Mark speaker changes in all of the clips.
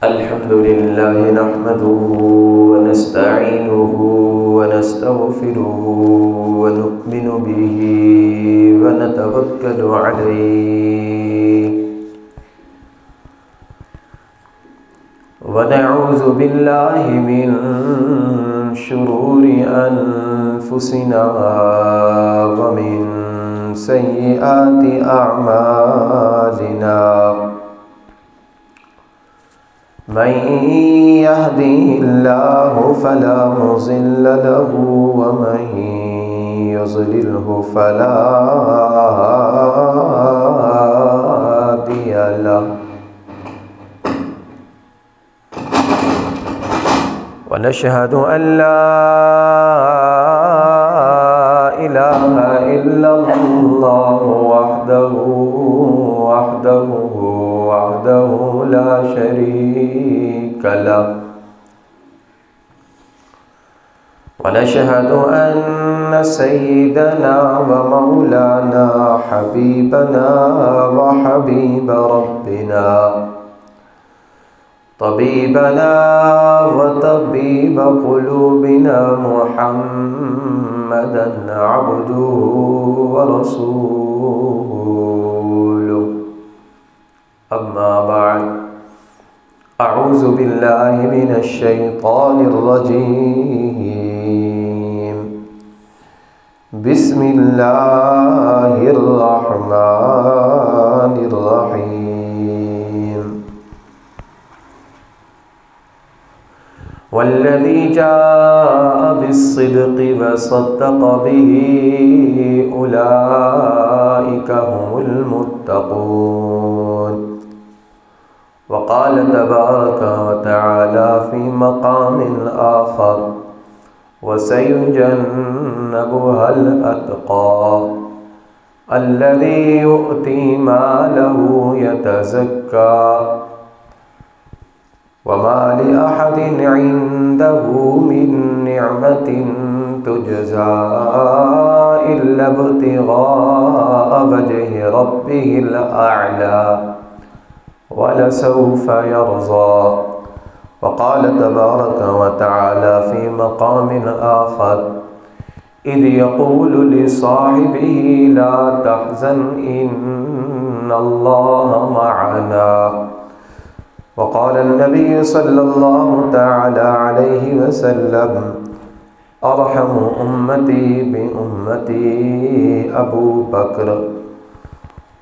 Speaker 1: الحمد لله نحمده ونستعينه ونستغفره ونؤمن به ونتوكل عليه ونعوذ بالله من شرور أنفسنا ومن سيئات أعمالنا من يهده الله فلا مضل له ومن يضلله فلا هادي له ونشهد أن لا إله إلا الله وحده لا شريك له ونشهد أن سيدنا ومولانا حبيبنا وحبيب ربنا طبيبنا وطبيب قلوبنا محمدا عبده ورسوله أما بعد أعوذ بالله من الشيطان الرجيم بسم الله الرحمن الرحيم والذي جاء بالصدق وصدق به أولئك هم المتقون وقال تبارك وتعالى في مقام آخر وسيجنبها الأتقى الذي يؤتي ماله يتزكى وما لأحد عنده من نعمة تجزى إلا ابتغاء وجه ربه الأعلى ولسوف يرضى وقال تبارك وتعالى في مقام آخر إذ يقول لصاحبه لا تحزن إن الله معنا وقال النبي صلى الله تعالى عليه وسلم أرحم أمتي بأمتي أبو بكر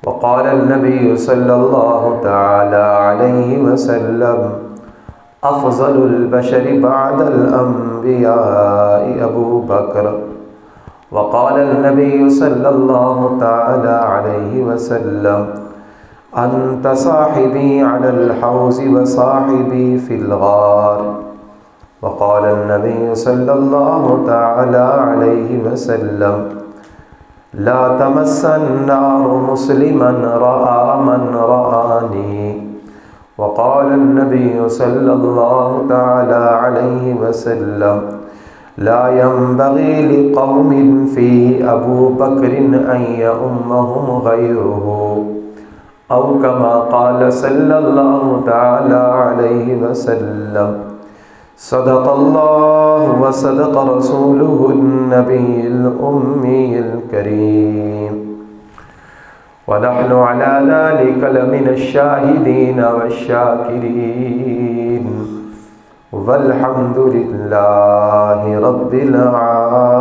Speaker 1: وقال النبي صلى الله تعالى عليه وسلم أفضل البشر بعد الأنبياء أبو بكر وقال النبي صلى الله تعالى عليه وسلم أنت صاحبي على الحوض وصاحبي في الغار وقال النبي صلى الله تعالى عليه وسلم لا تمس النار مسلما رأى من رآني وقال النبي صلى الله تعالى عليه وسلم لا ينبغي لقوم في أبو بكر أن يؤمهم غيره أو كما قال صلى الله تعالى عليه وسلم صدق الله وصدق رسوله النبي الأمي الكريم ونحن على ذلك لمن الشاهدين والشاكرين والحمد لله رب العالمين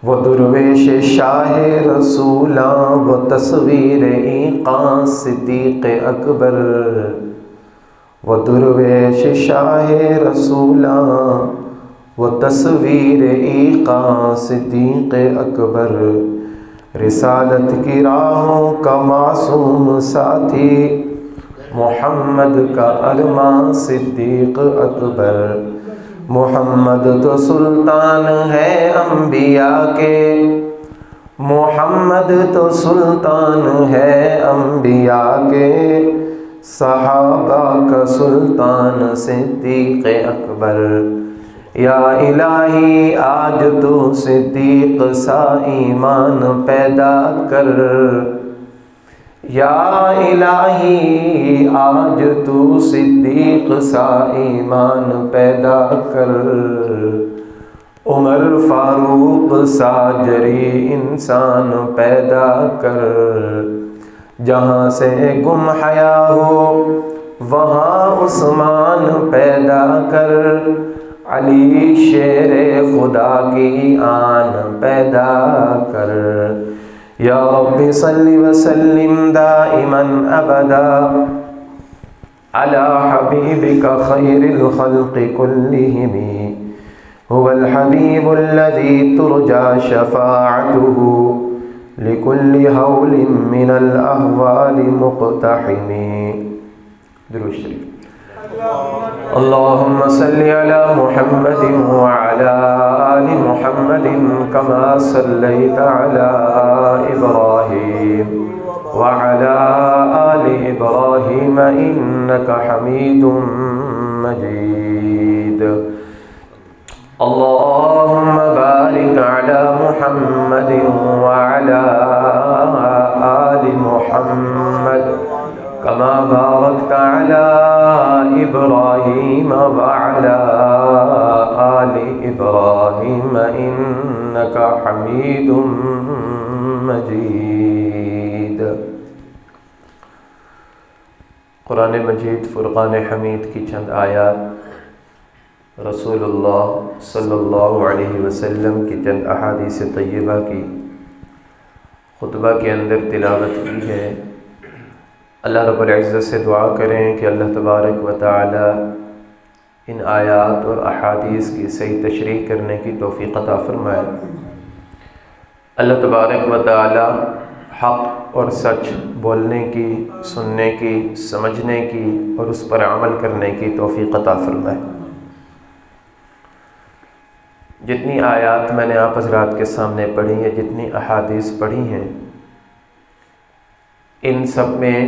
Speaker 1: وہ درویش شاہ رسولاں وہ تصویر ایقاں صدیق اکبر وہ درویش شاہ رسولاں وہ تصویر ایقاں صدیق اکبر رسالت کی راہوں کا معصوم ساتھی محمد کا ارماں صدیق اکبر محمد تو سلطان ہے انبیاء کے محمد تو سلطان ہے انبیاء کے صحابہ کا سلطان صدیق اکبر یا الہی آج تو صدیق سا ایمان پیدا کر، یا الہی آج تو صدیق سا ایمان پیدا کر، عمر فاروق سا جری انسان پیدا کر، جہاں سے گم حیا ہو وہاں عثمان پیدا کر، علی شیر خدا کی آن پیدا کر، یا رب صلی وسلم دائما ابدا علی حبیبک خیر الخلق کلہم، هو الحبیب الذی ترجى شفاعته لكل هول من الاهوال مقتحم۔ درود شریف۔ اللهم صل على محمد وعلى آل محمد كما صليت على إبراهيم وعلى آل إبراهيم إنك حميد مجيد، اللهم بارك على محمد وعلى آل محمد كما باركت على إبراهيم وعلى آل إبراهيم إنك حميد مجيد۔ قرآن مجید فرقان حمید کی چند آیات، رسول اللہ صلی اللہ علیہ وسلم کی چند احادیث طیبہ کی خطبہ کے اندر تلاوت کی ہے۔ اللہ رب العزت سے دعا کریں کہ اللہ تبارک و تعالی ان آیات اور احادیث کی صحیح تشریح کرنے کی توفیق عطا فرمائے۔ اللہ تبارک و تعالی حق اور سچ بولنے کی، سننے کی، سمجھنے کی اور اس پر عمل کرنے کی توفیق عطا فرمائے۔ جتنی آیات میں نے آپ حضرات کے سامنے پڑھی ہیں، جتنی احادیث پڑھی ہیں، ان سب میں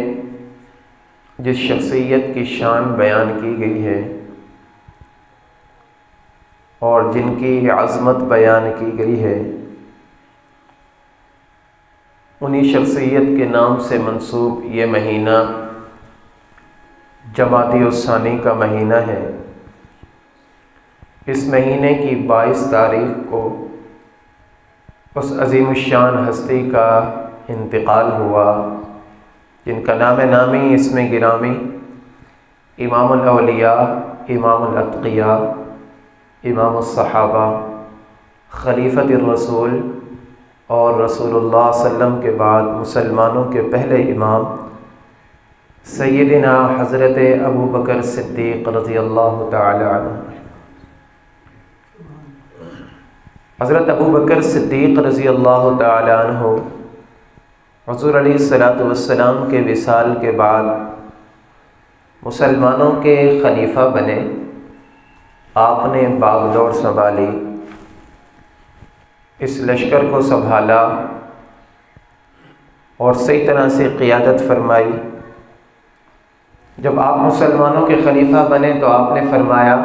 Speaker 1: جس شخصیت کی شان بیان کی گئی ہے اور جن کی عظمت بیان کی گئی ہے، انہی شخصیت کے نام سے منسوب یہ مہینہ جمادی الثانی کا مہینہ ہے۔ اس مہینے کی 22 تاریخ کو اس عظیم الشان ہستی کا انتقال ہوا جن کا نام نامی اسم گرامی امام الاولیاء، امام الاتقیاء، امام الصحابہ، خلیفۃ الرسول اور رسول اللہ صلی اللہ علیہ وسلم کے بعد مسلمانوں کے پہلے امام سیدنا حضرت ابو بکر صدیق رضی اللہ تعالی عنہ۔ حضرت ابو بکر صدیق رضی اللہ تعالی عنہ حضور علیہ الصلاۃ والسلام کے وصال کے بعد مسلمانوں کے خلیفہ بنے۔ آپ نے باغ دوڑ سنبھالی، اس لشکر کو سنبھالا اور صحیح طرح سے قیادت فرمائی۔ جب آپ مسلمانوں کے خلیفہ بنے تو آپ نے فرمایا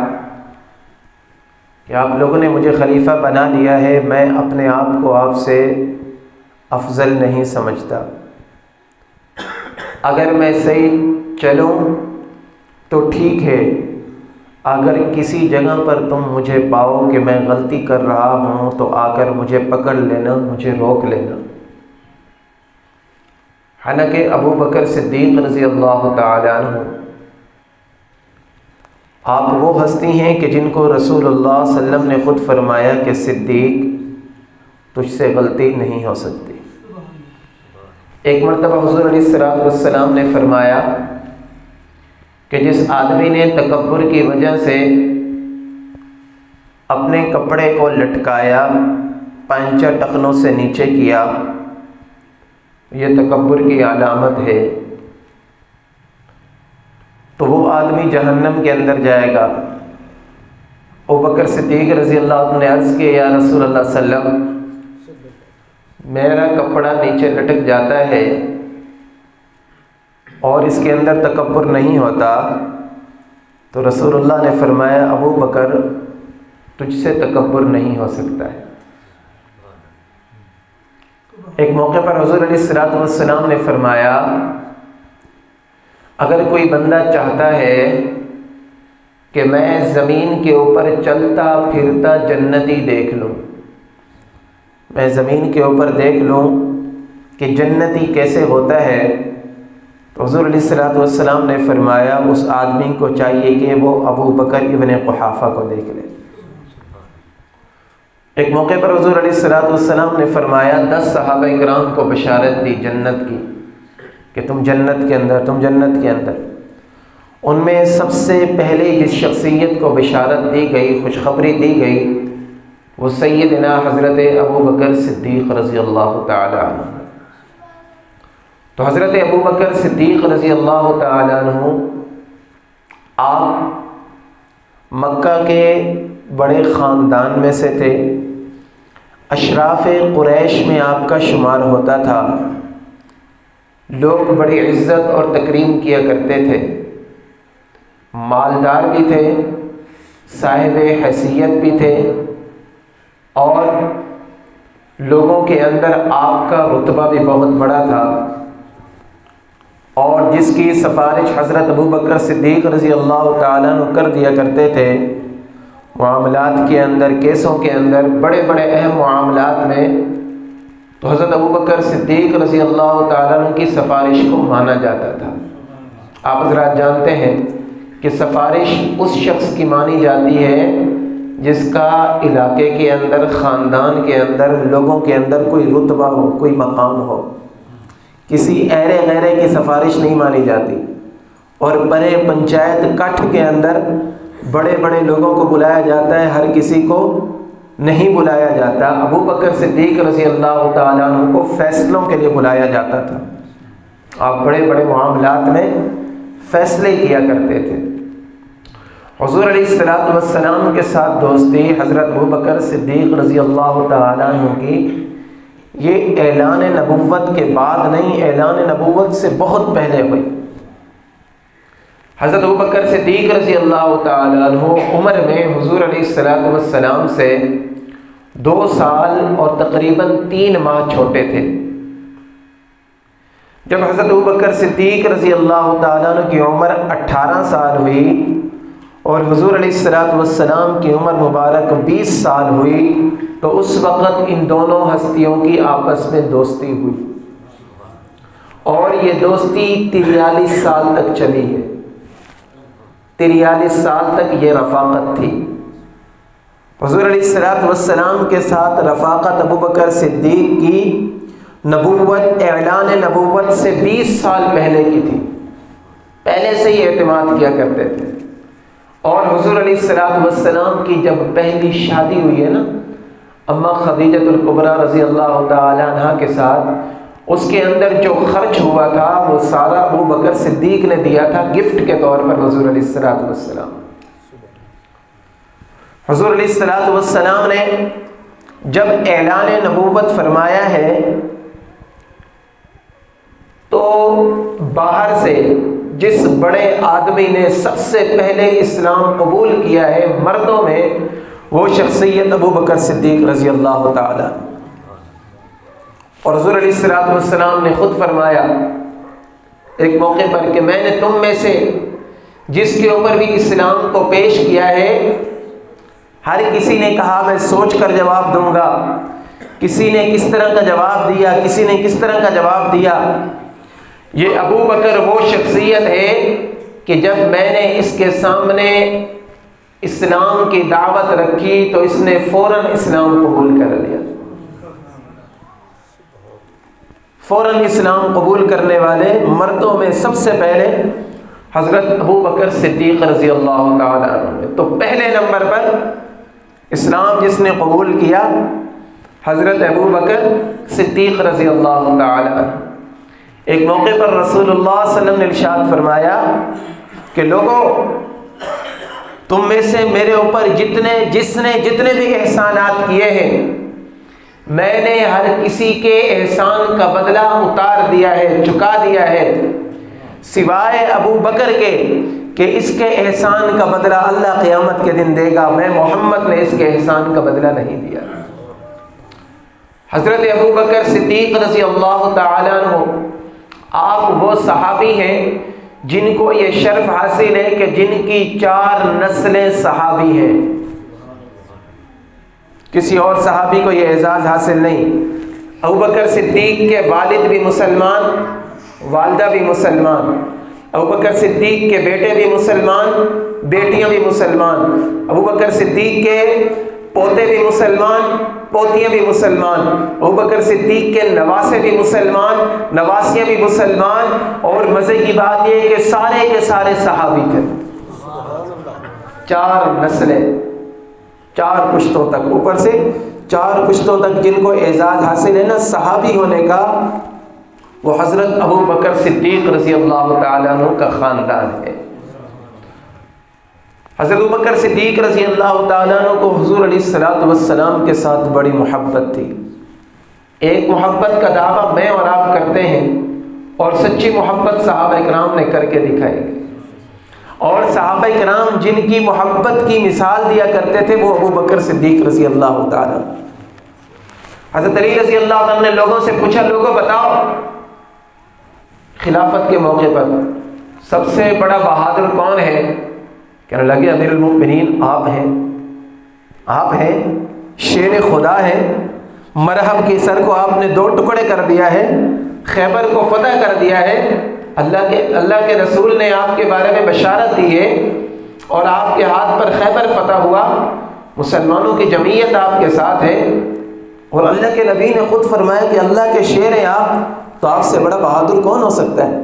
Speaker 1: کہ آپ لوگوں نے مجھے خلیفہ بنا لیا ہے، میں اپنے آپ کو آپ سے افضل نہیں سمجھتا۔ اگر میں صحیح چلوں تو ٹھیک ہے، اگر کسی جگہ پر تم مجھے پاؤ کہ میں غلطی کر رہا ہوں تو آ کر مجھے پکڑ لینا، مجھے روک لینا۔ حالانکہ ابو بکر صدیق رضی اللہ تعالی عنہ آپ وہ ہستی ہیں کہ جن کو رسول اللہ صلی اللہ علیہ وسلم نے خود فرمایا کہ صدیق تجھ سے غلطی نہیں ہو سکتی۔ ایک مرتبہ حضور علیہ السلام نے فرمایا کہ جس آدمی نے تکبر کی وجہ سے اپنے کپڑے کو لٹکایا، پانچہ ٹخنوں سے نیچے کیا، یہ تکبر کی علامت ہے، تو وہ آدمی جہنم کے اندر جائے گا۔ ابو بکر صدیق رضی اللہ عنہ نے عرض کیا یا رسول اللہ صلی اللہ علیہ وسلم، میرا کپڑا نیچے لٹک جاتا ہے اور اس کے اندر تکبر نہیں ہوتا، تو رسول اللہ نے فرمایا ابو بکر تجھ سے تکبر نہیں ہو سکتا ہے۔ ایک موقع پر حضور علیہ الصلوۃ والسلام نے فرمایا اگر کوئی بندہ چاہتا ہے کہ میں زمین کے اوپر چلتا پھرتا جنتی دیکھ لوں، میں زمین کے اوپر دیکھ لوں کہ جنتی کیسے ہوتا ہے، تو حضور علیہ الصلوۃ والسلام نے فرمایا اس آدمی کو چاہیے کہ وہ ابو بکر ابن قحافہ کو دیکھ لے۔ ایک موقع پر حضور علیہ الصلوۃ والسلام نے فرمایا 10 صحابہ کرام کو بشارت دی جنت کی کہ تم جنت کے اندر۔ ان میں سب سے پہلے جس شخصیت کو بشارت دی گئی، خوشخبری دی گئی، وہ سیدنا حضرت ابو بکر صدیق رضی اللہ تعالی عنہ۔ تو حضرت ابو بکر صدیق رضی اللہ تعالی عنہ آپ مکہ کے بڑے خاندان میں سے تھے، اشراف قریش میں آپ کا شمار ہوتا تھا، لوگ بڑی عزت اور تکریم کیا کرتے تھے، مالدار بھی تھے، صاحب حیثیت بھی تھے، اور لوگوں کے اندر آپ کا رتبہ بھی بہت بڑا تھا، اور جس کی سفارش حضرت ابو بکر صدیق رضی اللہ تعالیٰ عنہ کر دیا کرتے تھے، معاملات کے اندر، کیسوں کے اندر، بڑے بڑے اہم معاملات میں، تو حضرت ابو بکر صدیق رضی اللہ تعالیٰ عنہ کی سفارش کو مانا جاتا تھا۔ آپ حضرات جانتے ہیں کہ سفارش اس شخص کی مانی جاتی ہے جس کا علاقے کے اندر، خاندان کے اندر، لوگوں کے اندر کوئی رتبہ ہو، کوئی مقام ہو۔ کسی ایرے غیرے کی سفارش نہیں مانی جاتی، اور بڑے پنچایت کٹھ کے اندر بڑے بڑے لوگوں کو بلایا جاتا ہے، ہر کسی کو نہیں بلایا جاتا۔ ابو بکر صدیق رضی اللہ تعالیٰ عنہ کو فیصلوں کے لیے بلایا جاتا تھا، آپ بڑے بڑے معاملات میں فیصلے کیا کرتے تھے۔ حضور علیہ الصلوۃ والسلام کے ساتھ دوستی حضرت ابو بکر صدیق رضی اللہ تعالیٰ عنہ کی یہ اعلان نبوت کے بعد نہیں، اعلان نبوت سے بہت پہلے ہوئی۔ حضرت ابو بکر صدیق رضی اللہ تعالیٰ عنہ عمر میں حضور علیہ الصلوۃ والسلام سے 2 سال اور تقریباً 3 ماہ چھوٹے تھے۔ جب حضرت ابو بکر صدیق رضی اللہ تعالیٰ عنہ کی عمر 18 سال ہوئی اور حضور علیہ الصلوۃ والسلام کی عمر مبارک 20 سال ہوئی، تو اس وقت ان دونوں ہستیوں کی آپس میں دوستی ہوئی، اور یہ دوستی 43 سال تک چلی ہے۔ 43 سال تک یہ رفاقت تھی۔ حضور علیہ الصلوۃ والسلام کے ساتھ رفاقت ابو بکر صدیق کی نبوت، اعلان نبوت سے 20 سال پہلے کی تھی، پہلے سے ہی اعتماد کیا کرتے تھے۔ اور حضور علیہ الصلوۃ والسلام کی جب پہلی شادی ہوئی ہے نا اماں خدیجۃ الکبریٰ رضی اللہ تعالی عنہا کے ساتھ، اس کے اندر جو خرچ ہوا تھا وہ سارا ابو بکر صدیق نے دیا تھا گفٹ کے طور پر حضور علیہ الصلوۃ والسلام۔ حضور علیہ الصلوۃ والسلام نے جب اعلان نبوت فرمایا ہے تو باہر سے جس بڑے آدمی نے سب سے پہلے اسلام قبول کیا ہے مردوں میں، وہ شخصیت ابو بکر صدیق رضی اللہ تعالی۔ اور حضور علیہ الصلوۃ والسلام نے خود فرمایا ایک موقع پر کہ میں نے تم میں سے جس کے اوپر بھی اسلام کو پیش کیا ہے، ہر کسی نے کہا میں سوچ کر جواب دوں گا، کسی نے کس طرح کا جواب دیا، کسی نے کس طرح کا جواب دیا۔ یہ ابو بکر وہ شخصیت ہے کہ جب میں نے اس کے سامنے اسلام کی دعوت رکھی تو اس نے فوراً اسلام قبول کر لیا۔ فوراً اسلام قبول کرنے والے مردوں میں سب سے پہلے حضرت ابو بکر صدیق رضی اللہ تعالی عنہ۔ تو پہلے نمبر پر اسلام جس نے قبول کیا حضرت ابو بکر صدیق رضی اللہ تعالی عنہ۔ ایک موقع پر رسول اللہ صلی اللہ علیہ وسلم نے ارشاد فرمایا کہ لوگوں، تم میں سے میرے اوپر جتنے بھی احسانات کیے ہیں، میں نے ہر کسی کے احسان کا بدلہ اتار دیا ہے، چکا دیا ہے، سوائے ابو بکر کے کہ اس کے احسان کا بدلہ اللہ قیامت کے دن دے گا، میں محمد نے اس کے احسان کا بدلہ نہیں دیا۔ حضرت ابو بکر صدیق رضی اللہ تعالیٰ عنہ، آپ وہ صحابی ہیں جن کو یہ شرف حاصل ہے کہ جن کی 4 نسلیں صحابی ہیں، کسی اور صحابی کو یہ اعزاز حاصل نہیں۔ ابو بکر صدیق کے والد بھی مسلمان، والدہ بھی مسلمان، ابو بکر صدیق کے بیٹے بھی مسلمان، بیٹیاں بھی مسلمان، ابو بکر صدیق کے پوتے بھی مسلمان، پوتیاں بھی مسلمان، ابو بکر صدیق کے نواسے بھی مسلمان، نواسیاں بھی مسلمان، اور مزے کی بات یہ کہ سارے کے سارے صحابی تھے۔ 4 نسلیں، 4 پشتوں تک، اوپر سے 4 پشتوں تک جن کو اعزاز حاصل ہے نا صحابی ہونے کا، وہ حضرت ابو بکر صدیق رضی اللہ تعالیٰ عنہ کا خاندان ہے۔ حضرت ابو بکر صدیق رضی اللہ تعالیٰ عنہ کو حضور علیہ الصلوۃ والسلام کے ساتھ بڑی محبت تھی۔ ایک محبت کا دعویٰ میں اور آپ کرتے ہیں، اور سچی محبت صحابہ کرام نے کر کے دکھائی، اور صحابہ کرام جن کی محبت کی مثال دیا کرتے تھے وہ ابو بکر صدیق رضی اللہ تعالیٰ۔ حضرت علی رضی اللہ تعالیٰ نے لوگوں سے پوچھا، لوگوں بتاؤ خلافت کے موقع پر سب سے بڑا بہادر کون ہے؟ کہنے لگے امیر المؤمنین آپ ہیں، آپ ہیں، شیر خدا ہے، مرحب کے سر کو آپ نے 2 ٹکڑے کر دیا ہے، خیبر کو فتح کر دیا ہے، اللہ کے رسول نے آپ کے بارے میں بشارت دی ہے، اور آپ کے ہاتھ پر خیبر فتح ہوا، مسلمانوں کی جمعیت آپ کے ساتھ ہے، اور اللہ کے نبی نے خود فرمایا کہ اللہ کے شیر ہیں آپ، تو آپ سے بڑا بہادر کون ہو سکتا ہے؟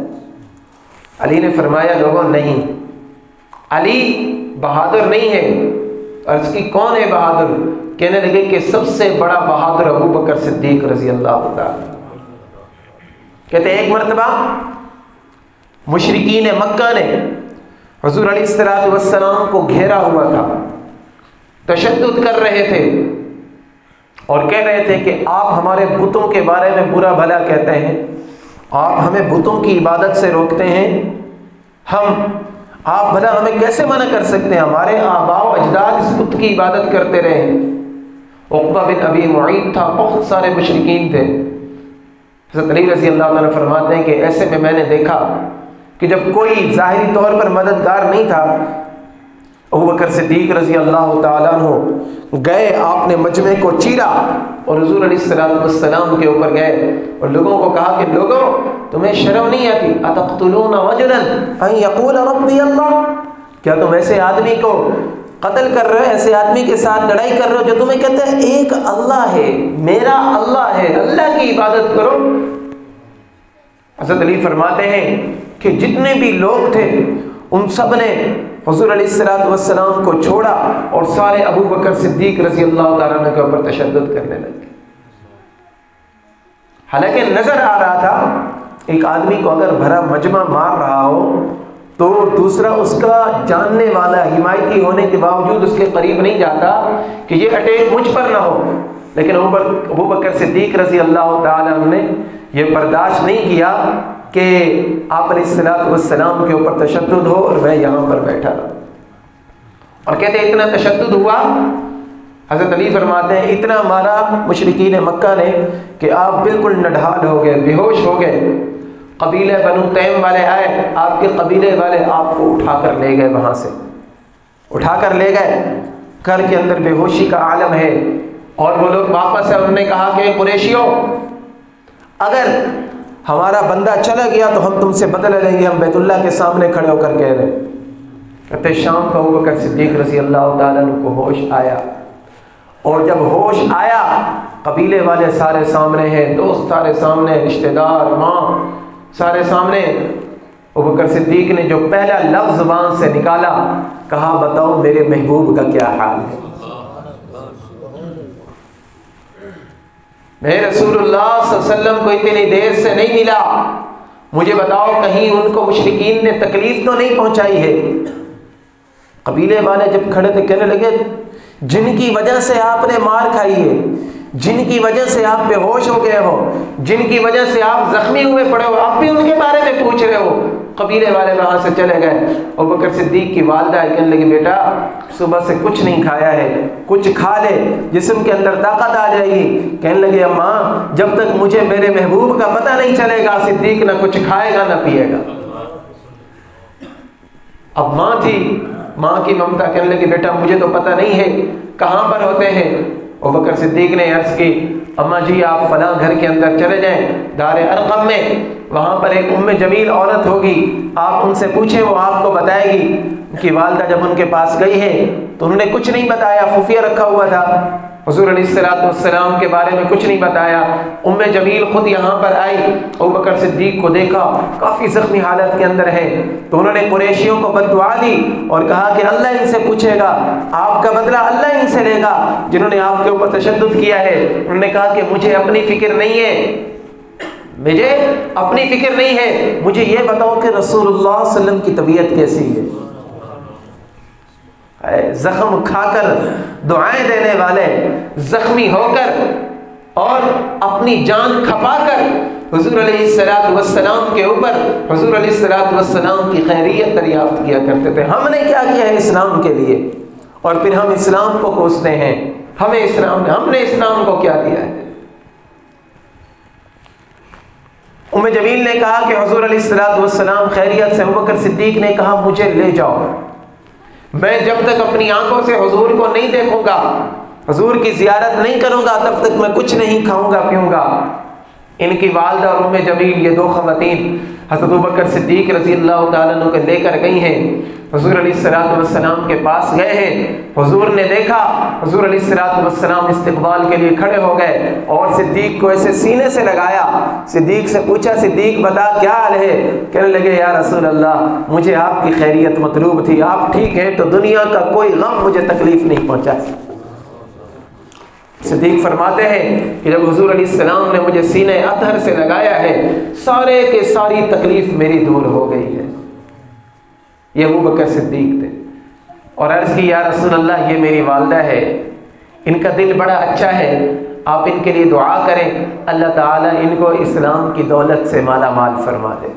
Speaker 1: علی نے فرمایا لوگوں نہیں، علی بہادر نہیں ہے۔ عرض کی کون ہے بہادر؟ کہنے لگے کہ سب سے بڑا بہادر ابو بکر صدیق رضی اللہ تعالی۔ کہتے ایک مرتبہ مشرکین مکہ نے حضور علیہ الصلوۃ والسلام کو گھیرا ہوا تھا، تشدد کر رہے تھے، اور کہہ رہے تھے کہ آپ ہمارے بتوں کے بارے میں برا بھلا کہتے ہیں، آپ ہمیں بتوں کی عبادت سے روکتے ہیں، آپ بھلا ہمیں کیسے منع کر سکتے ہیں؟ ہمارے آباء و اجداد اس بت کی عبادت کرتے رہے ہیں۔ عقبہ بن ابی معیط تھا، بہت سارے مشرکین تھے۔ حضرت علی رضی اللہ عنہ فرماتے ہیں کہ ایسے میں نے دیکھا کہ جب کوئی ظاہری طور پر مددگار نہیں تھا، ابو بکر صدیق رضی اللہ تعالیٰ عنہ گئے، آپ نے مجمع کو چیرا اور حضور علیہ الصلوۃ والسلام کے اوپر گئے اور لوگوں کو کہا کہ لوگوں تمہیں شرم نہیں آتی؟ اتقتلون رجلا ان یقول ربی اللہ، کیا تم ایسے آدمی کو قتل کر رہے ہو، ایسے آدمی کے ساتھ لڑائی کر رہے ہو جو تمہیں کہتا ہے ایک اللہ ہے، میرا اللہ ہے، اللہ کی عبادت کرو۔ حضرت علی فرماتے ہیں کہ جتنے بھی لوگ تھے ان سب نے حضور علیہ الصلوۃ والسلام کو چھوڑا اور سارے ابو بکر صدیق رضی اللہ تعالیٰ عنہ کے اوپر تشدد کرنے لگے۔ حالانکہ نظر آ رہا تھا ایک آدمی کو اگر بھرا مجمع مار رہا ہو تو دوسرا اس کا جاننے والا حمایتی ہونے کے باوجود اس کے قریب نہیں جاتا کہ یہ اٹیک مجھ پر نہ ہو، لیکن ابو بکر صدیق رضی اللہ تعالیٰ عنہ نے یہ برداشت نہیں کیا کہ آپ علیہ الصلوۃ والسلام کے اوپر تشدد ہو اور میں یہاں پر بیٹھا رہا۔ اور کہتے ہیں اتنا تشدد ہوا، حضرت علی فرماتے ہیں اتنا مارا مشرکین مکہ نے کہ آپ بالکل نڈھال ہو گئے، بے ہوش ہو گئے۔ قبیلے بنو تیم والے آئے، آپ کے قبیلے والے آپ کو اٹھا کر لے گئے، وہاں سے اٹھا کر لے گئے، گھر کے اندر بے ہوشی کا عالم ہے۔ اور وہ لوگ واپس انہوں نے کہا کہ قریشیوں اگر ہمارا بندہ چلا گیا تو ہم تم سے بدلہ لیں گے، ہم بیت اللہ کے سامنے کھڑے ہو کر کہہ رہے۔ کہتے شام کو ابو بکر صدیق رضی اللہ تعالیٰ عنہ کو ہوش آیا، اور جب ہوش آیا قبیلے والے سارے سامنے ہیں، دوست سارے سامنے، رشتہ دار، ماں سارے سامنے۔ ابو بکر صدیق نے جو پہلا لفظ زبان سے نکالا، کہا بتاؤ میرے محبوب کا کیا حال ہے؟ میں رسول اللہ صلی اللہ علیہ وسلم کو اتنی دیر سے نہیں ملا، مجھے بتاؤ کہیں ان کو مشرکین نے تکلیف تو نہیں پہنچائی ہے؟ قبیلے والے جب کھڑے تھے کہنے لگے جن کی وجہ سے آپ نے مار کھائی ہے، جن کی وجہ سے آپ بے ہوش ہو گئے ہو، جن کی وجہ سے آپ زخمی ہوئے پڑے ہو، آپ بھی ان کے بارے میں پوچھ رہے ہو؟ قبیلے والے وہاں سے چلے گئے۔ ابوبکر صدیق کی والدہ کہنے لگی بیٹا صبح سے کچھ نہیں کھایا ہے، کچھ کھا لے جسم کے اندر طاقت آ جائے گی۔ کہنے لگے اماں جب تک مجھے میرے محبوب کا پتہ نہیں چلے گا صدیق نہ کچھ کھائے گا نہ پیے گا۔ اب ماں تھی، ماں کی ممتا، کہنے لگی بیٹا مجھے تو پتہ نہیں ہے کہاں پر ہوتے ہیں۔ ابوبکر صدیق نے عرض کی اماں جی آپ فلاں گھر کے اندر چلے جائیں دار ارقم میں، وہاں پر ایک ام جمیل عورت ہوگی، آپ ان سے پوچھیں وہ آپ کو بتائے گی۔ ان کی والدہ جب ان کے پاس گئی ہے تو انہوں نے کچھ نہیں بتایا، خفیہ رکھا ہوا تھا، حضور علیہ السلام کے بارے میں کچھ نہیں بتایا۔ ام جمیل خود یہاں پر آئی، ابوبکر صدیق کو دیکھا کافی زخمی حالت کے اندر ہے، تو انہوں نے قریشیوں کو بد دعا دی اور کہا کہ اللہ ان سے پوچھے گا، آپ کا بدلہ اللہ ان سے لے گا جنہوں نے آپ کے اوپر تشدد کیا ہے۔ انہوں نے کہا کہ مجھے اپنی فکر نہیں ہے، مجھے اپنی فکر نہیں ہے، مجھے یہ بتاؤ کہ رسول اللہ صلی اللہ علیہ وسلم کی طبیعت کیسی ہے۔ زخم کھا کر دعائیں دینے والے، زخمی ہو کر اور اپنی جان کھپا کر حضور علیہ السلام کے اوپر حضور علیہ السلام کی خیریت دریافت کیا کرتے تھے۔ ہم نے کیا کیا ہے اسلام کے لیے، اور پھر ہم اسلام کو کوستے ہیں، ہم نے اسلام کو کیا دیا ہے۔ ام جمیل نے کہا کہ حضور علیہ السلام خیریت سے۔ ابوبکر صدیق نے کہا مجھے لے جاؤ، میں جب تک اپنی آنکھوں سے حضور کو نہیں دیکھوں گا، حضور کی زیارت نہیں کروں گا، تب تک میں کچھ نہیں کھاؤں گا پیوں گا۔ ان کی والدہ اور ام جمیل یہ دو خواتین حضرت ابوبکر صدیق رضی اللہ تعالیٰ عنہ کو لے کر گئی ہیں، حضور علیہ السلام کے پاس گئے ہیں۔ حضور نے دیکھا، حضور علیہ السلام استقبال کے لیے کھڑے ہو گئے اور صدیق کو ایسے سینے سے لگایا۔ صدیق سے پوچھا صدیق بتا کیا حال ہے؟ کہنے لگے یا رسول اللہ مجھے آپ کی خیریت مطلوب تھی، آپ ٹھیک ہیں تو دنیا کا کوئی غم مجھے تکلیف نہیں پہنچا۔ صدیق فرماتے ہیں کہ جب حضور علیہ السلام نے مجھے سینہ اطہر سے لگایا ہے سارے کے ساری تکلیف میری دور ہو گئی ہے۔ یہ ابوبکر صدیق تھے، اور عرض کی یا رسول اللہ یہ میری والدہ ہے، ان کا دل بڑا اچھا ہے، آپ ان کے لیے دعا کریں اللہ تعالیٰ ان کو اسلام کی دولت سے مالا مال فرما دے۔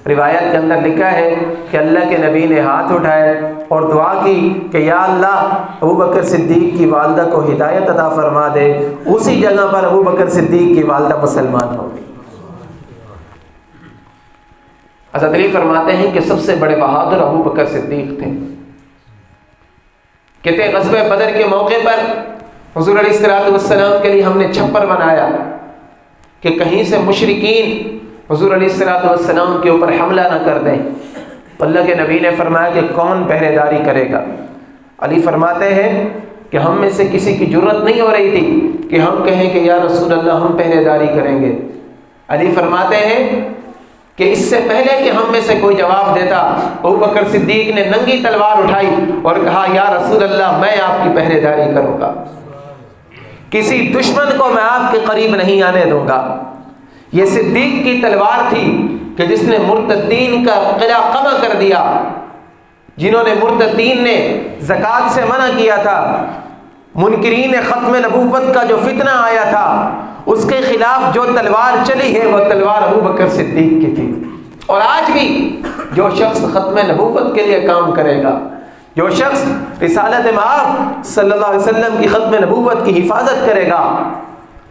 Speaker 1: روایت کے اندر لکھا ہے کہ اللہ کے نبی نے ہاتھ اٹھائے اور دعا کی کہ یا اللہ ابوبکر صدیق کی والدہ کو ہدایت عطا فرما دے۔ اسی جگہ پر ابوبکر صدیق کی والدہ مسلمان ہو گئی۔ حضرت علی فرماتے ہیں کہ سب سے بڑے بہادر ابوبکر صدیق تھے۔ کہتے ہیں غزوہ بدر کے موقع پر حضور علیہ السلام کے لیے ہم نے چھپر بنایا کہ کہیں سے مشرکین حضور علیہ السلام کے اوپر حملہ نہ کر دیں۔ اللہ کے نبی نے فرمایا کہ کون پہرے داری کرے گا؟ علی فرماتے ہیں کہ ہم میں سے کسی کی جرت نہیں ہو رہی تھی کہ ہم کہیں کہ یا رسول اللہ ہم پہرے داری کریں گے۔ علی فرماتے ہیں کہ اس سے پہلے کہ ہم میں سے کوئی جواب دیتا ابوبکر صدیق نے ننگی تلوار اٹھائی اور کہا یا رسول اللہ میں آپ کی پہرے داری کروں گا، کسی دشمن کو میں آپ کے قریب نہیں آنے دوں گا۔ یہ صدیق کی تلوار تھی کہ جس نے مرتدین کا قلعہ قمع کر دیا، جنہوں نے مرتدین نے زکوٰۃ سے منع کیا تھا، منکرین ختم نبوت کا جو فتنہ آیا تھا اس کے خلاف جو تلوار چلی ہے وہ تلوار ابوبکر صدیق کی تھی۔ اور آج بھی جو شخص ختم نبوت کے لیے کام کرے گا، جو شخص رسالت مآب صلی اللہ علیہ وسلم کی ختم نبوت کی حفاظت کرے گا،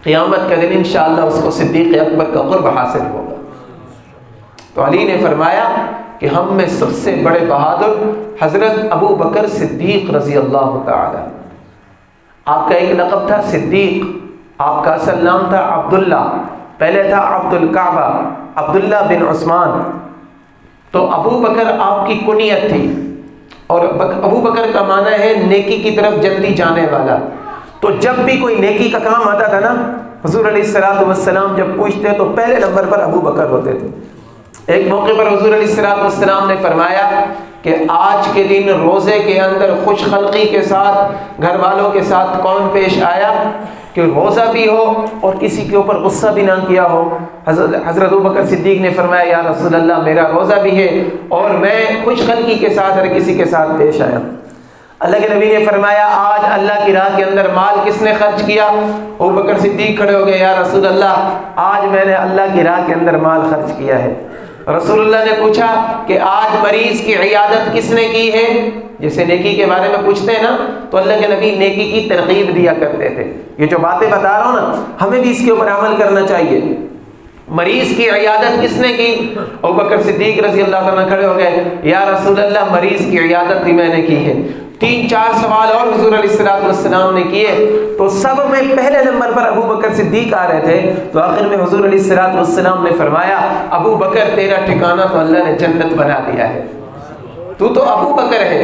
Speaker 1: قیامت کے دن انشاءاللہ اس کو صدیق اکبر کا قرب حاصل ہوگا۔ تو علی نے فرمایا کہ ہم میں سب سے بڑے بہادر حضرت ابوبکر صدیق رضی اللہ تعالی۔ آپ کا ایک لقب تھا صدیق، آپ کا اصل نام تھا عبداللہ، پہلے تھا عبد الکعبہ عبداللہ بن عثمان۔ تو ابو بکر آپ کی کنیت تھی، اور ابو بکر کا معنی ہے نیکی کی طرف جلدی جانے والا۔ تو جب بھی کوئی نیکی کا کام آتا تھا نا، حضور علیہ السلام جب پوچھتے تو پہلے نمبر پر ابو بکر ہوتے تھے۔ ایک موقع پر حضور علیہ السلام نے فرمایا کہ آج کے دن روزے کے اندر خوش خلقی کے ساتھ گھر والوں کے ساتھ کون پیش آیا کہ روزہ بھی ہو اور کسی کے اوپر غصہ بھی نہ کیا ہو؟ حضرت ابوبکر صدیق نے فرمایا یا رسول اللہ میرا روزہ بھی ہے اور میں خوش خلقی کے ساتھ ہر کسی کے ساتھ پیش آیا۔ اللہ کے نبی نے فرمایا آج اللہ کی راہ کے اندر مال کس نے خرچ کیا؟ ابوبکر صدیق کھڑے ہو گئے، یا رسول اللہ آج میں نے اللہ کی راہ کے اندر مال خرچ کیا ہے۔ رسول اللہ نے پوچھا کہ آج مریض کی عیادت کس نے کی ہے؟ جیسے نیکی کے بارے میں پوچھتے ہیں نا تو اللہ کے نبی نیکی کی ترغیب دیا کرتے تھے. یہ جو باتیں بتا رہا ہوں نا ہمیں بھی اس کے اوپر عمل کرنا چاہیے. مریض کی عیادت کس نے کی؟ ابوبکر صدیق رضی اللہ عنہ کھڑے ہو گئے، یا رسول اللہ مریض کی عیادت بھی میں نے کی ہے. 3-4 سوال اور حضور علیہ السلام نے کیے تو سب میں پہلے نمبر پر ابوبکر صدیق آ رہے تھے. تو آخر میں حضور علیہ السلام نے فرمایا ابو بکر تیرا ٹھکانہ تو اللہ نے جنت بنا دیا ہے، تو ابو بکر ہے،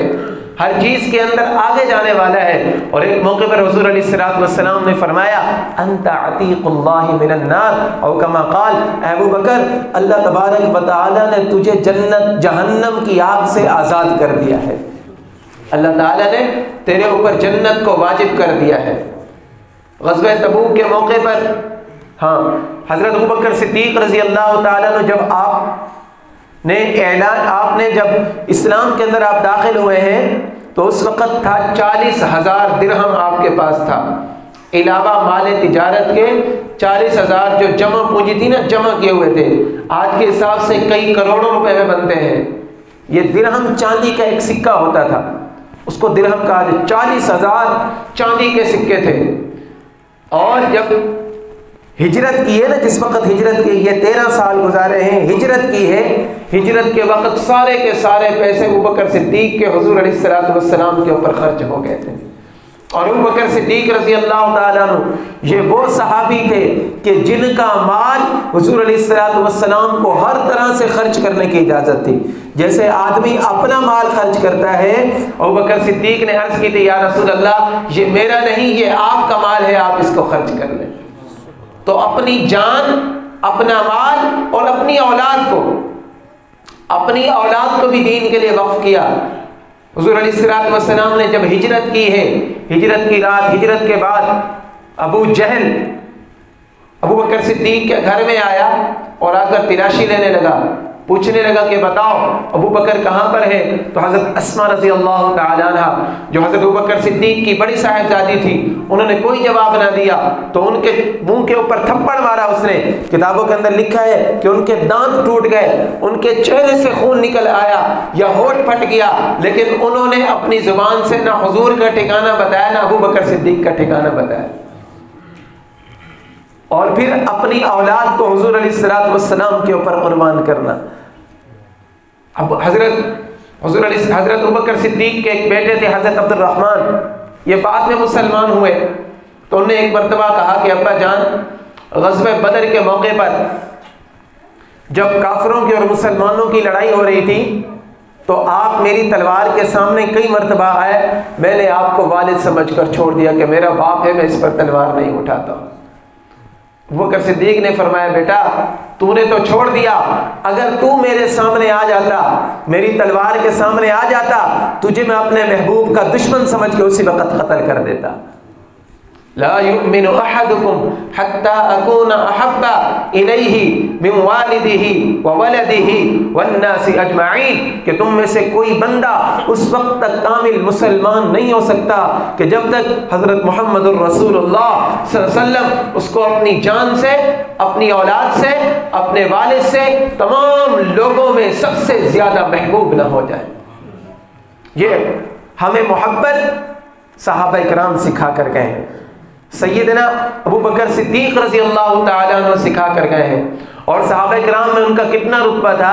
Speaker 1: ہر چیز کے اندر آگے جانے والا ہے. اور ایک موقع پر حضور علیہ السلام نے فرمایا انت عتیق اللہ من النار او کما قال، اے ابو بکر اللہ تبارک و تعالی نے تجھے جہنم کی آگ سے آزاد کر دیا ہے. اللہ تعالیٰ نے تیرے اوپر جنت کو واجب کر دیا ہے. غزوہ تبوک کے موقع پر حضرت ابوبکر صدیق رضی اللہ تعالیٰ نے جب آپ نے جب اسلام کے اندر آپ داخل ہوئے ہیں تو اس وقت تھا 40,000 درہم آپ کے پاس تھا، علاوہ مال تجارت کے 40,000 جو جمع پونجی تھی نا جمع کیے ہوئے تھے، آج کے حساب سے کئی کروڑوں روپے میں بنتے ہیں. یہ درہم چاندی کا ایک سکہ ہوتا تھا، اس کو درہم کہا جائے. 40,000 چاندی کے سکے تھے. اور جب ہجرت کی ہے نا، جس وقت ہجرت کی، یہ 13 سال گزارے ہیں، ہجرت کی ہے، ہجرت کے وقت سارے کے سارے پیسے ابوبکر صدیق کے حضور علیہ السلام کے اوپر خرچ ہو گئے تھے. اور ابوبکر صدیق رضی اللہ تعالیٰ عنہ یہ وہ صحابی تھے کہ جن کا مال حضور علیہ السلام کو ہر طرح سے خرچ کرنے کی اجازت تھی. جیسے آدمی اپنا مال خرچ کرتا ہے، ابوبکر صدیق نے عرض کی تھی یا رسول اللہ یہ میرا نہیں، یہ آپ کا مال ہے، آپ اس کو خرچ کر لیں. تو اپنی جان، اپنا مال اور اپنی اولاد کو بھی دین کے لیے وقف کیا. حضور علیہ السلام نے جب ہجرت کی ہے، ہجرت کی رات، ہجرت کے بعد ابو جہل ابوبکر صدیق کے گھر میں آیا اور آ کر تلاشی لینے لگا، پوچھنے لگا کہ بتاؤ ابو بکر کہاں پر ہے؟ تو حضرت اسماء رضی اللہ تعالی عنہ جو حضرت ابوبکر صدیق کی بڑی صاحبزادی تھی، انہوں نے کوئی جواب نہ دیا تو ان کے منہ کے اوپر تھپڑ مارا اس نے. کتابوں کے اندر لکھا ہے کہ ان کے دانت ٹوٹ گئے، ان کے چہرے سے خون نکل آیا یا ہونٹ پھٹ گیا، لیکن انہوں نے اپنی زبان سے نہ حضور کا ٹھکانہ بتایا نہ ابوبکر صدیق کا ٹھکانہ بتایا. اور پھر اپنی اولاد کو حضور علیہ السلام کے اوپر قربان کرنا. اب حضرت ابوبکر صدیق کے ایک بیٹے تھے حضرت عبد الرحمن، یہ بعد میں مسلمان ہوئے. تو انہوں نے ایک مرتبہ کہا کہ ابا جان غزوہ بدر کے موقع پر جب کافروں کی اور مسلمانوں کی لڑائی ہو رہی تھی تو آپ میری تلوار کے سامنے کئی مرتبہ آئے، میں نے آپ کو والد سمجھ کر چھوڑ دیا کہ میرا باپ ہے، میں اس پر تلوار نہیں اٹھاتا. ابوبکر صدیق نے فرمایا بیٹا تو نے تو چھوڑ دیا، اگر تو میرے سامنے آ جاتا، میری تلوار کے سامنے آ جاتا، تجھے میں اپنے محبوب کا دشمن سمجھ کے اسی وقت قتل کر دیتا. لا يؤمن احدكم حتى اكون احب اليه من والده وولده والناس اجمعین، کہ تم میں سے کوئی بندہ اس وقت تک کامل مسلمان نہیں ہو سکتا کہ جب تک حضرت محمد الرسول اللہ صلی اللہ علیہ وسلم اس کو اپنی جان سے، اپنی اولاد سے، اپنے والد سے، تمام لوگوں میں سب سے زیادہ محبوب نہ ہو جائے. یہ ہمیں محبت صحابہ کرام سکھا کر گئے ہیں، سیدنا ابوبکر صدیق رضی اللہ تعالیٰ عنہ سکھا کر گئے ہیں. اور صحابہ کرام میں ان کا کتنا رتبہ تھا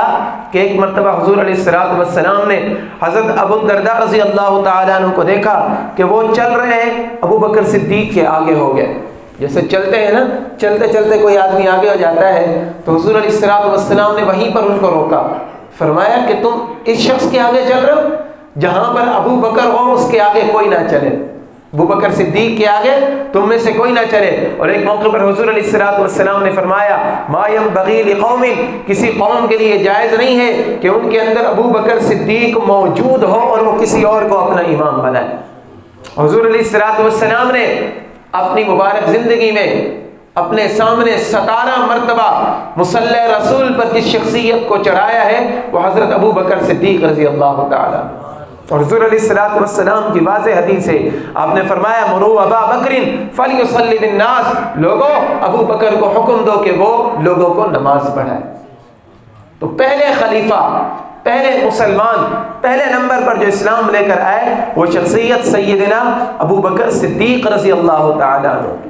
Speaker 1: کہ ایک مرتبہ حضور علیہ السلام نے حضرت ابو الدرداء رضی اللہ تعالیٰ عنہ کو دیکھا کہ وہ چل رہے ہیں، ابوبکر صدیق کے آگے ہو گئے. جیسے چلتے ہیں نا، چلتے چلتے کوئی آدمی آگے ہو جاتا ہے تو حضور علیہ السلام نے وہیں پر ان کو روکا، فرمایا کہ تم اس شخص کے آگے چل رہے ہو، جہاں پر ابو بکر ہو اس کے آگے کوئی نہ چلے، ابوبکر صدیق کے آگے تم میں سے کوئی نہ چلے. اور ایک موقع پر حضور علیہ السلام نے فرمایا ما ينبغي لقوم، کسی قوم کے لیے جائز نہیں ہے کہ ان کے اندر ابوبکر صدیق موجود ہو اور وہ کسی اور کو اپنا امام بنائے. حضور علیہ السلام نے اپنی مبارک زندگی میں اپنے سامنے 17 مرتبہ مصلی رسول پر جس شخصیت کو چڑھایا ہے وہ حضرت ابوبکر صدیق رضی اللہ تعالیٰ. اور حضور علیہ السلام کی واضح حدیث ہے، آپ نے فرمایا مرو ابا بکر فلیصلی بالناس، لوگوں ابو بکر کو حکم دو کہ وہ لوگوں کو نماز پڑھائے. تو پہلے خلیفہ، پہلے مسلمان، پہلے نمبر پر جو اسلام لے کر آئے وہ شخصیت سیدنا ابو بکر صدیق رضی اللہ تعالیٰ عنہ.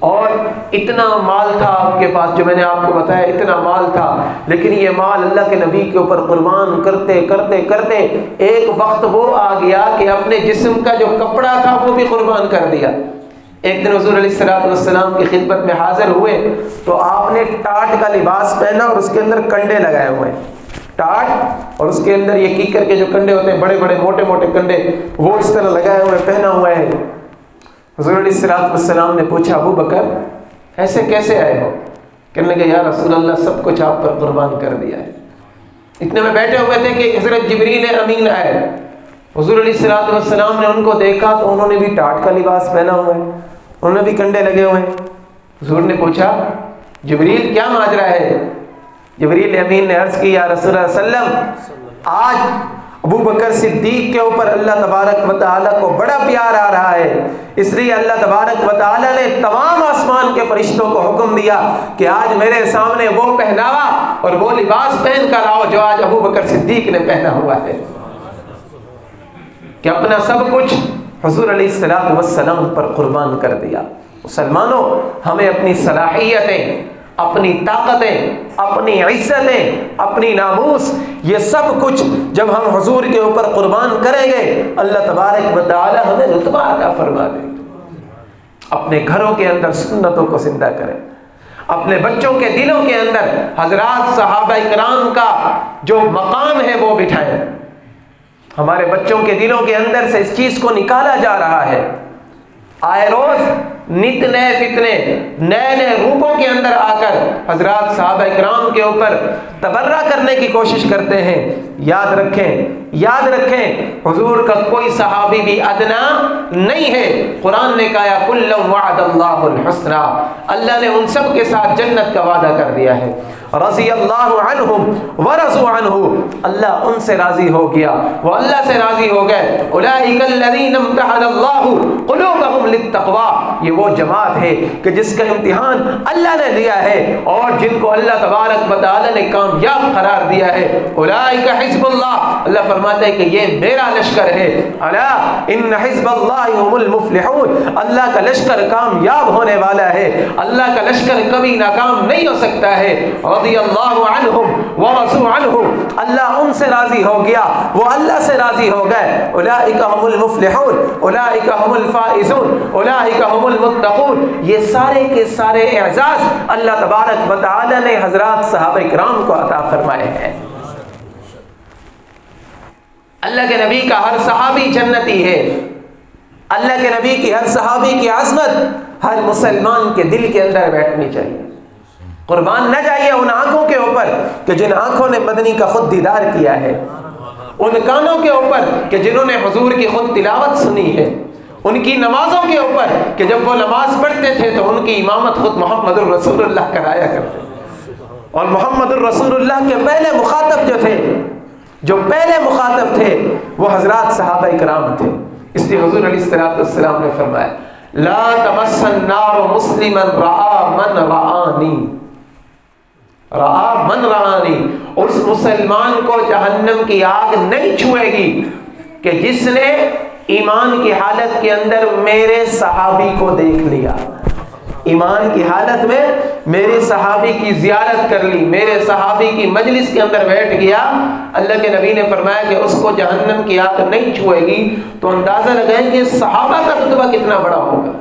Speaker 1: اور اتنا مال تھا آپ کے پاس، جو میں نے آپ کو بتایا اتنا مال تھا، لیکن یہ مال اللہ کے نبی کے اوپر قربان کرتے کرتے کرتے ایک وقت وہ آ گیا کہ اپنے جسم کا جو کپڑا تھا وہ بھی قربان کر دیا. ایک دن حضور علیہ السلام کی خدمت میں حاضر ہوئے تو آپ نے ٹاٹ کا لباس پہنا اور اس کے اندر کنڈے لگائے ہوئے ہیں. ٹاٹ اور اس کے اندر یہ کیکر کے جو کنڈے ہوتے ہیں، بڑے بڑے موٹے موٹے کنڈے، وہ اس طرح لگائے ہوئے پہنا ہوا ہے. حضور علیہ السلام نے پوچھا ابو بکر ایسے کیسے آئے ہو؟ کہنے لگے یا رسول اللہ سب کچھ آپ پر قربان کر دیا ہے. اتنے میں بیٹھے ہوئے تھے کہ حضرت جبریل امین آئے. حضور علیہ السلام نے ان کو دیکھا تو انہوں نے بھی ٹاٹ کا لباس پہنا ہوا ہے، انہوں نے بھی کنڈے لگے ہوئے ہیں. حضور نے پوچھا جبریل کیا ماجرا ہے؟ جبریل امین نے عرض کی یا رسول اللہ صلی اللہ علیہ وسلم آج ابو بکر صدیق کے اوپر اللہ تبارک و تعالیٰ کو بڑا پیار آ رہا ہے، اس لیے اللہ تبارک و تعالیٰ نے تمام آسمان کے فرشتوں کو حکم دیا کہ آج میرے سامنے وہ پہناوا اور وہ لباس پہن کر آؤ جو آج ابو بکر صدیق نے پہنا ہوا ہے، کہ اپنا سب کچھ حضور علیہ السلام پر قربان کر دیا. مسلمانوں، ہمیں اپنی صلاحیتیں، اپنی طاقتیں، اپنی عزتیں، اپنی ناموس، یہ سب کچھ جب ہم حضور کے اوپر قربان کریں گے اللہ تبارک و تعالی ہمیں رتبہ عطا فرما دے. اپنے گھروں کے اندر سنتوں کو زندہ کریں، اپنے بچوں کے دلوں کے اندر حضرات صحابہ کرام کا جو مقام ہے وہ بٹھائیں. ہمارے بچوں کے دلوں کے اندر سے اس چیز کو نکالا جا رہا ہے. آئے روز نت نئے فتنے نئے نئے روپوں کے اندر آ کر حضرات صحابہ کرام کے اوپر تبرہ کرنے کی کوشش کرتے ہیں. یاد رکھیں حضور کا کوئی صحابی بھی ادنا نہیں ہے. قرآن نے کہا کل وعد اللہ الحسنى، اللہ نے ان سب کے ساتھ جنت کا وعدہ کر دیا ہے. رضی اللہ عنہم ورضوا عنہ، اللہ ان سے راضی ہو گیا، وہ اللہ سے راضی ہو گئے. اولئک الذین امتحن اللہ قلوبہم للتقوی، یہ وہ جماعت ہے کہ جس کا امتحان اللہ نے لیا ہے اور جن کو اللہ تبارک و تعالی نے کامیاب قرار دیا ہے. اولئک حزب اللہ، اللہ فرماتا ہے کہ یہ میرا لشکر ہے. الا ان حزب اللہ هم المفلحون، اللہ کا لشکر کامیاب ہونے والا ہے. اللہ کا لشکر کبھی ناکام نہیں ہو سکتا ہے. رضی اللہ عنہم ورضوا عنہ، اللہ ان سے راضی ہو گیا، وہ اللہ سے راضی ہو گئے. اولئک هم المفلحون، اولئک هم الفائزون، اولئک هم المتقون. یہ سارے کے سارے اعزاز اللہ تبارک و تعالی نے حضرات صحابہ کرام کو عطا فرمائے ہیں. اللہ کے نبی کا ہر صحابی جنتی ہے. اللہ کے نبی کی ہر صحابی کی عظمت ہر مسلمان کے دل کے اندر بیٹھنی چاہیے. قربان نہ جائیے ان آنکھوں کے اوپر کہ جن آنکھوں نے مدنی کا خود دیدار کیا ہے، ان کانوں کے اوپر کہ جنہوں نے حضور کی خود تلاوت سنی ہے، ان کی نمازوں کے اوپر کہ جب وہ نماز پڑھتے تھے تو ان کی امامت خود محمد الرسول اللہ کرایا کرتے. اور محمد الرسول اللہ کے پہلے مخاطب جو پہلے مخاطب تھے وہ حضرات صحابہ کرام تھے. اس لیے حضور علیہ السلام نے فرمایا لا تمس النار مسلما رآ من رآنی، اس مسلمان کو جہنم کی آگ نہیں چھوئے گی کہ جس نے ایمان کی حالت کے اندر میرے صحابی کو دیکھ لیا، ایمان کی حالت میں میرے صحابی کی زیارت کر لی، میرے صحابی کی مجلس کے اندر بیٹھ گیا. اللہ کے نبی نے فرمایا کہ اس کو جہنم کی آگ نہیں چھوئے گی. تو اندازہ لگائیں کہ صحابہ کا رتبہ کتنا بڑا ہوگا،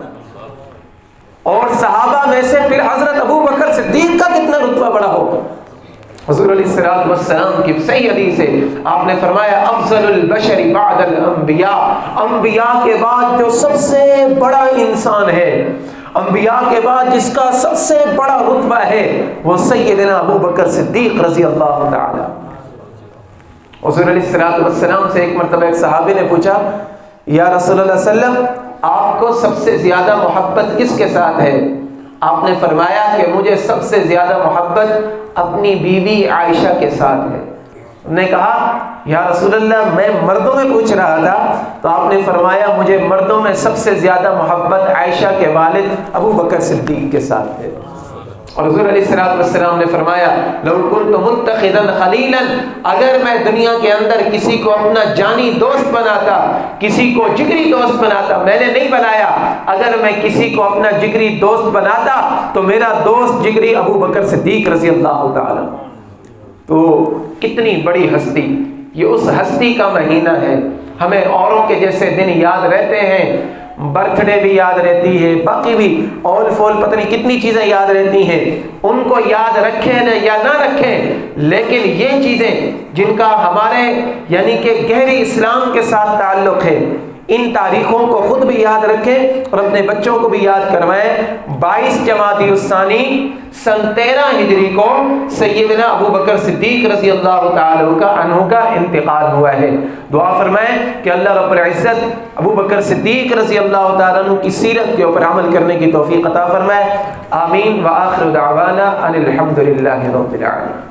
Speaker 1: اور صحابہ میں سے پھر حضرت ابو بکر صدیق کا کتنا رتبہ بڑا ہوگا. حضور علیہ السلام کی صحیح حدیث ہے، آپ نے فرمایا افضل البشر بعد الانبیاء، انبیاء کے بعد جو سب سے بڑا انسان ہے، انبیاء کے بعد جس کا سب سے بڑا رتبہ ہے وہ سیدنا ابو بکر صدیق رضی اللہ تعالی. حضور علیہ السلام سے ایک مرتبہ ایک صحابی نے پوچھا یا رسول اللہ صلی اللہ علیہ وسلم آپ کو سب سے زیادہ محبت کس کے ساتھ ہے؟ آپ نے فرمایا کہ مجھے سب سے زیادہ محبت اپنی بیوی عائشہ کے ساتھ ہے. انہوں نے کہا یا رسول اللہ میں مردوں میں پوچھ رہا تھا، تو آپ نے فرمایا مجھے مردوں میں سب سے زیادہ محبت عائشہ کے والد ابو بکر صدیق کے ساتھ ہے. اور حضور علیہ الصلوۃ والسلام نے فرمایا لو کنت متخذا خلیلا، اگر میں دنیا کے اندر کسی کو اپنا جانی دوست بناتا، کسی کو جگری دوست بناتا، میں نے نہیں بنایا، اگر میں کسی کو اپنا جگری دوست بناتا تو میرا دوست جگری ابو بکر صدیق رضی اللہ تعالی۔ تو کتنی بڑی ہستی، یہ اس ہستی کا مہینہ ہے۔ ہمیں اوروں کے جیسے دن یاد رہتے ہیں، برتھ ڈے بھی یاد رہتی ہے، باقی بھی اول فول پتہ نہیں کتنی چیزیں یاد رہتی ہیں، ان کو یاد رکھیں یا نہ رکھیں، لیکن یہ چیزیں جن کا ہمارے یعنی کہ گہری اسلام کے ساتھ تعلق ہے، ان تاریخوں کو خود بھی یاد رکھیں اور اپنے بچوں کو بھی یاد کروائیں۔ 22 جمادی الثانی سن 13 ہجری کو سیدنا ابو بکر صدیق رضی اللہ تعالی عنہ کا انتقال ہوا ہے۔ دعا فرمائیں کہ اللہ رب العزت ابو بکر صدیق رضی اللہ تعالی عنہ کی سیرت کے اوپر عمل کرنے کی توفیق عطا فرمائے۔ آمین وآخر دعوانا ان الحمد للہ رب العالمین۔